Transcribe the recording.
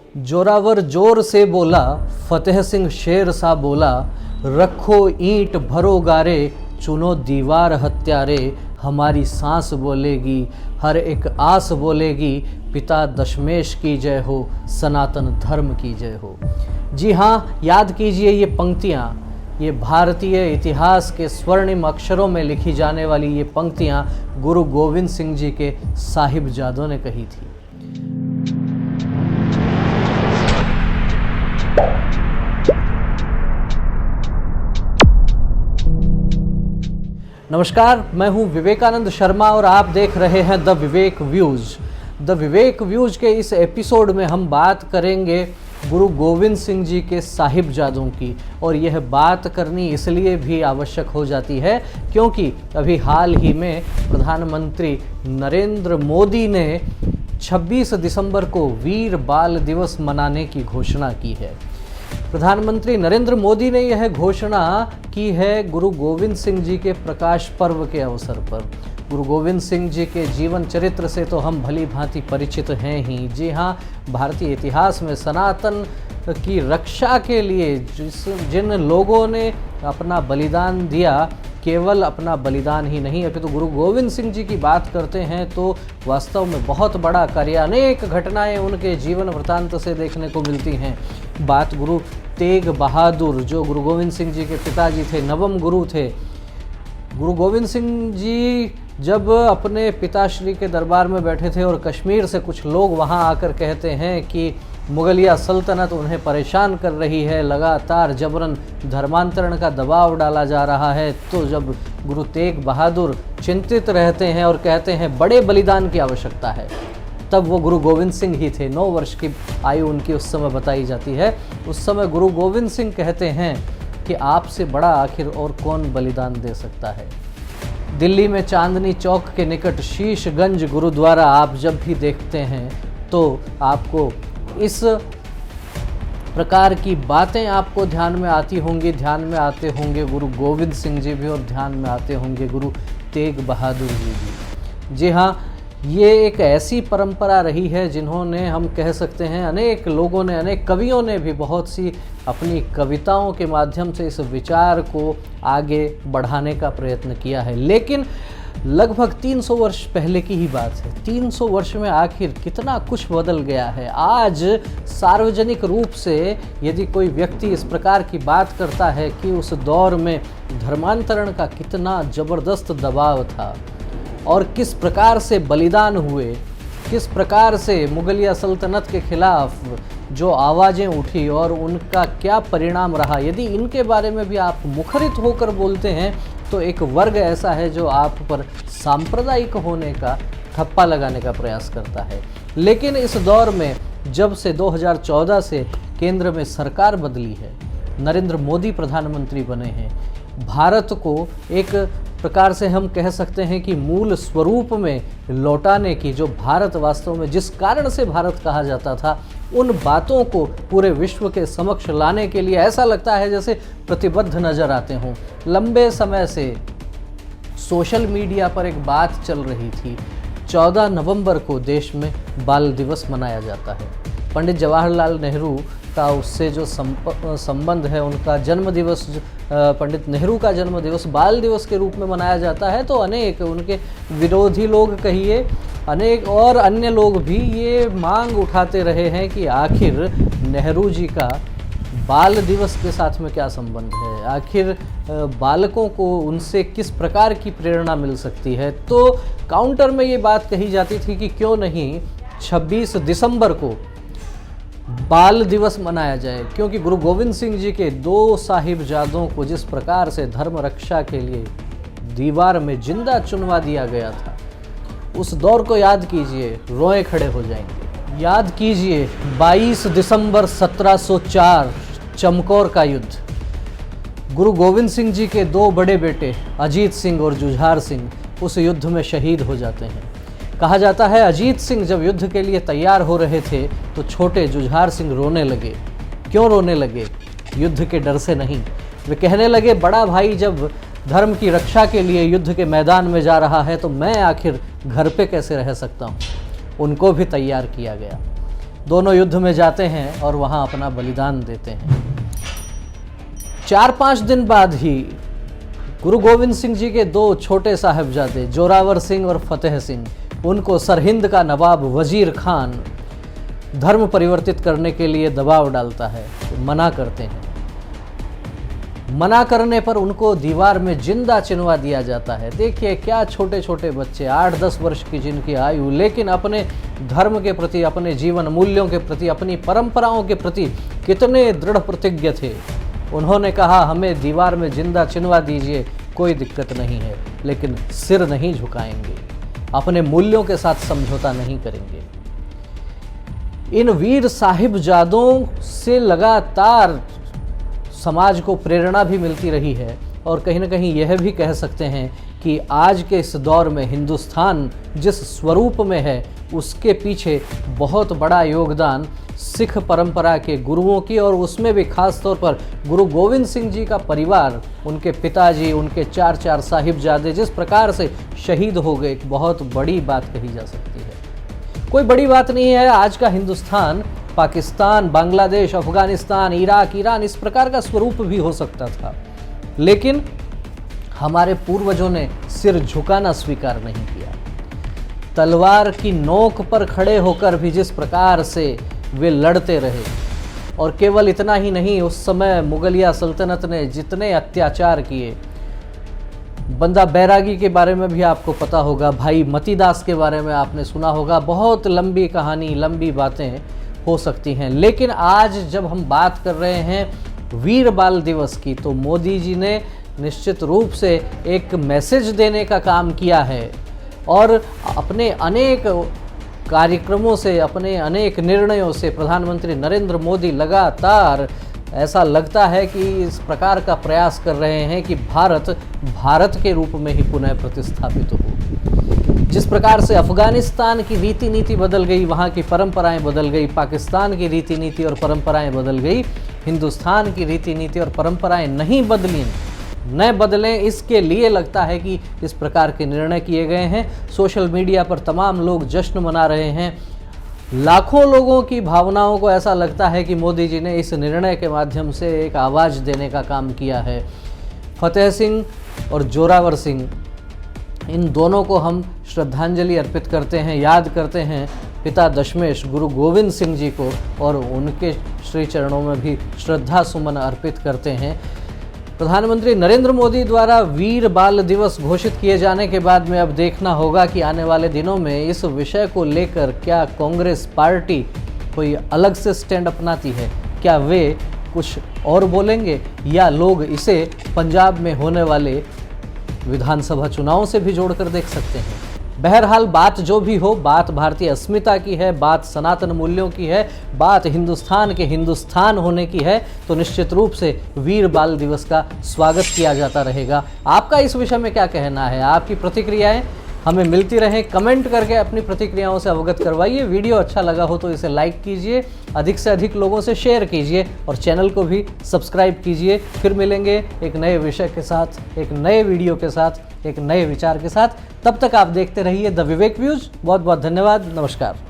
जोरावर जोर से बोला, फतेह सिंह शेर सा बोला, रखो ईंट भरो गारे, चुनो दीवार हत्यारे, हमारी सांस बोलेगी, हर एक आस बोलेगी, पिता दशमेश की जय हो, सनातन धर्म की जय हो। जी हाँ, याद कीजिए ये पंक्तियाँ, ये भारतीय इतिहास के स्वर्णिम अक्षरों में लिखी जाने वाली ये पंक्तियाँ गुरु गोविंद सिंह जी के साहिबजादों ने कही थी। नमस्कार, मैं हूं विवेकानंद शर्मा और आप देख रहे हैं the Vivek views. The Vivek views के इस एपिसोड में हम बात करेंगे गुरु गोविंद सिंह जी के साहिबजादों की, और यह बात करनी इसलिए भी आवश्यक हो जाती है क्योंकि अभी हाल ही में प्रधानमंत्री नरेंद्र मोदी ने 26 दिसंबर को वीर बाल दिवस मनाने की घोषणा की है। प्रधानमंत्री नरेंद्र मोदी ने यह घोषणा की है गुरु गोविंद सिंह जी के प्रकाश पर्व के अवसर पर। गुरु गोविंद सिंह जी के जीवन चरित्र से तो हम भली भांति परिचित हैं ही। जी हाँ, भारतीय इतिहास में सनातन की रक्षा के लिए जिन लोगों ने अपना बलिदान दिया, केवल अपना बलिदान ही नहीं, अभी तो गुरु गोविंद सिंह जी की बात करते हैं तो वास्तव में बहुत बड़ा कार्य, अनेक घटनाएं उनके जीवन वृत्तांत से देखने को मिलती हैं। बात गुरु तेग बहादुर, जो गुरु गोविंद सिंह जी के पिताजी थे, नवम गुरु थे। गुरु गोविंद सिंह जी जब अपने पिताश्री के दरबार में बैठे थे और कश्मीर से कुछ लोग वहां आकर कहते हैं कि मुगलिया सल्तनत उन्हें परेशान कर रही है, लगातार जबरन धर्मांतरण का दबाव डाला जा रहा है, तो जब गुरु तेग बहादुर चिंतित रहते हैं और कहते हैं बड़े बलिदान की आवश्यकता है, तब वो गुरु गोविंद सिंह ही थे। 9 वर्ष की आयु उनकी उस समय बताई जाती है। उस समय गुरु गोविंद सिंह कहते हैं कि आपसे बड़ा आखिर और कौन बलिदान दे सकता है। दिल्ली में चांदनी चौक के निकट शीशगंज गुरुद्वारा आप जब भी देखते हैं तो आपको इस प्रकार की बातें आपको ध्यान में आती होंगी, ध्यान में आते होंगे गुरु गोविंद सिंह जी भी, और ध्यान में आते होंगे गुरु तेग बहादुर जी भी। जी हाँ, ये एक ऐसी परंपरा रही है जिन्होंने, हम कह सकते हैं, अनेक लोगों ने, अनेक कवियों ने भी बहुत सी अपनी कविताओं के माध्यम से इस विचार को आगे बढ़ाने का प्रयत्न किया है। लेकिन लगभग 300 वर्ष पहले की ही बात है। 300 वर्ष में आखिर कितना कुछ बदल गया है। आज सार्वजनिक रूप से यदि कोई व्यक्ति इस प्रकार की बात करता है कि उस दौर में धर्मांतरण का कितना ज़बरदस्त दबाव था और किस प्रकार से बलिदान हुए, किस प्रकार से मुगलिया सल्तनत के खिलाफ जो आवाज़ें उठी और उनका क्या परिणाम रहा, यदि इनके बारे में भी आप मुखरित होकर बोलते हैं तो एक वर्ग ऐसा है जो आप पर सांप्रदायिक होने का ठप्पा लगाने का प्रयास करता है। लेकिन इस दौर में जब से 2014 से केंद्र में सरकार बदली है, नरेंद्र मोदी प्रधानमंत्री बने हैं, भारत को एक प्रकार से हम कह सकते हैं कि मूल स्वरूप में लौटाने की, जो भारत वास्तव में जिस कारण से भारत कहा जाता था, उन बातों को पूरे विश्व के समक्ष लाने के लिए ऐसा लगता है जैसे प्रतिबद्ध नजर आते हों। लंबे समय से सोशल मीडिया पर एक बात चल रही थी, 14 नवंबर को देश में बाल दिवस मनाया जाता है। पंडित जवाहरलाल नेहरू का उससे जो संबंध है, उनका जन्म दिवस, पंडित नेहरू का जन्म दिवस बाल दिवस के रूप में मनाया जाता है। तो अनेक उनके विरोधी लोग कहिए, अनेक और अन्य लोग भी ये मांग उठाते रहे हैं कि आखिर नेहरू जी का बाल दिवस के साथ में क्या संबंध है, आखिर बालकों को उनसे किस प्रकार की प्रेरणा मिल सकती है। तो काउंटर में ये बात कही जाती थी कि क्यों नहीं 26 दिसंबर को बाल दिवस मनाया जाए, क्योंकि गुरु गोविंद सिंह जी के 2 साहिबजादों को जिस प्रकार से धर्म रक्षा के लिए दीवार में जिंदा चुनवा दिया गया था, उस दौर को याद कीजिए, रोए खड़े हो जाएंगे। याद कीजिए 22 दिसंबर 1704 चमकौर का युद्ध। गुरु गोविंद सिंह जी के 2 बड़े बेटे अजीत सिंह और जुझार सिंह उस युद्ध में शहीद हो जाते हैं। कहा जाता है अजीत सिंह जब युद्ध के लिए तैयार हो रहे थे तो छोटे जुझार सिंह रोने लगे। क्यों रोने लगे? युद्ध के डर से नहीं। वे कहने लगे, बड़ा भाई जब धर्म की रक्षा के लिए युद्ध के मैदान में जा रहा है तो मैं आखिर घर पे कैसे रह सकता हूँ। उनको भी तैयार किया गया। दोनों युद्ध में जाते हैं और वहाँ अपना बलिदान देते हैं। 4-5 दिन बाद ही गुरु गोविंद सिंह जी के 2 छोटे साहिबजादे जोरावर सिंह और फतेह सिंह, उनको सरहिंद का नवाब वजीर खान धर्म परिवर्तित करने के लिए दबाव डालता है, मना करते हैं। मना करने पर उनको दीवार में जिंदा चिनवा दिया जाता है। देखिए क्या छोटे छोटे बच्चे, 8-10 वर्ष की जिनकी आयु, लेकिन अपने धर्म के प्रति, अपने जीवन मूल्यों के प्रति, अपनी परंपराओं के प्रति कितने दृढ़ प्रतिज्ञ थे। उन्होंने कहा हमें दीवार में जिंदा चिनवा दीजिए, कोई दिक्कत नहीं है, लेकिन सिर नहीं झुकाएंगे, अपने मूल्यों के साथ समझौता नहीं करेंगे। इन वीर साहिबजादों से लगातार समाज को प्रेरणा भी मिलती रही है और कहीं ना कहीं यह भी कह सकते हैं कि आज के इस दौर में हिंदुस्तान जिस स्वरूप में है उसके पीछे बहुत बड़ा योगदान सिख परंपरा के गुरुओं की, और उसमें भी खास तौर पर गुरु गोविंद सिंह जी का परिवार, उनके पिताजी, उनके 4 साहिबजादे जिस प्रकार से शहीद हो गए, एक बहुत बड़ी बात कही जा सकती है। कोई बड़ी बात नहीं है। आज का हिंदुस्तान पाकिस्तान, बांग्लादेश, अफगानिस्तान, इराक, ईरान इस प्रकार का स्वरूप भी हो सकता था, लेकिन हमारे पूर्वजों ने सिर झुकाना स्वीकार नहीं किया। तलवार की नोक पर खड़े होकर भी जिस प्रकार से वे लड़ते रहे, और केवल इतना ही नहीं, उस समय मुगलिया सल्तनत ने जितने अत्याचार किए, बंदा बैरागी के बारे में भी आपको पता होगा, भाई मतीदास के बारे में आपने सुना होगा। बहुत लंबी कहानी, लंबी बातें हो सकती हैं, लेकिन आज जब हम बात कर रहे हैं वीर बाल दिवस की, तो मोदी जी ने निश्चित रूप से एक मैसेज देने का काम किया है और अपने अनेक कार्यक्रमों से, अपने अनेक निर्णयों से प्रधानमंत्री नरेंद्र मोदी लगातार ऐसा लगता है कि इस प्रकार का प्रयास कर रहे हैं कि भारत के रूप में ही पुनः प्रतिस्थापित हो। जिस प्रकार से अफगानिस्तान की रीति नीति बदल गई, वहाँ की परंपराएं बदल गई, पाकिस्तान की रीति नीति और परंपराएं बदल गई, हिंदुस्तान की रीति नीति और परंपराएं नहीं बदली, न बदलें, इसके लिए लगता है कि इस प्रकार के निर्णय किए गए हैं। सोशल मीडिया पर तमाम लोग जश्न मना रहे हैं। लाखों लोगों की भावनाओं को ऐसा लगता है कि मोदी जी ने इस निर्णय के माध्यम से एक आवाज़ देने का काम किया है। फतेह सिंह और जोरावर सिंह, इन दोनों को हम श्रद्धांजलि अर्पित करते हैं, याद करते हैं पिता दशमेश गुरु गोविंद सिंह जी को, और उनके श्री चरणों में भी श्रद्धा सुमन अर्पित करते हैं। प्रधानमंत्री नरेंद्र मोदी द्वारा वीर बाल दिवस घोषित किए जाने के बाद में अब देखना होगा कि आने वाले दिनों में इस विषय को लेकर क्या कांग्रेस पार्टी कोई अलग से स्टैंड अपनाती है, क्या वे कुछ और बोलेंगे, या लोग इसे पंजाब में होने वाले विधानसभा चुनावों से भी जोड़कर देख सकते हैं। बहरहाल बात जो भी हो, बात भारतीय अस्मिता की है, बात सनातन मूल्यों की है, बात हिंदुस्तान के हिंदुस्तान होने की है, तो निश्चित रूप से वीर बाल दिवस का स्वागत किया जाता रहेगा। आपका इस विषय में क्या कहना है? आपकी प्रतिक्रियाएं हमें मिलती रहें, कमेंट करके अपनी प्रतिक्रियाओं से अवगत करवाइए। वीडियो अच्छा लगा हो तो इसे लाइक कीजिए, अधिक से अधिक लोगों से शेयर कीजिए और चैनल को भी सब्सक्राइब कीजिए। फिर मिलेंगे एक नए विषय के साथ, एक नए वीडियो के साथ, एक नए विचार के साथ। तब तक आप देखते रहिए द विवेक व्यूज। बहुत बहुत धन्यवाद। नमस्कार।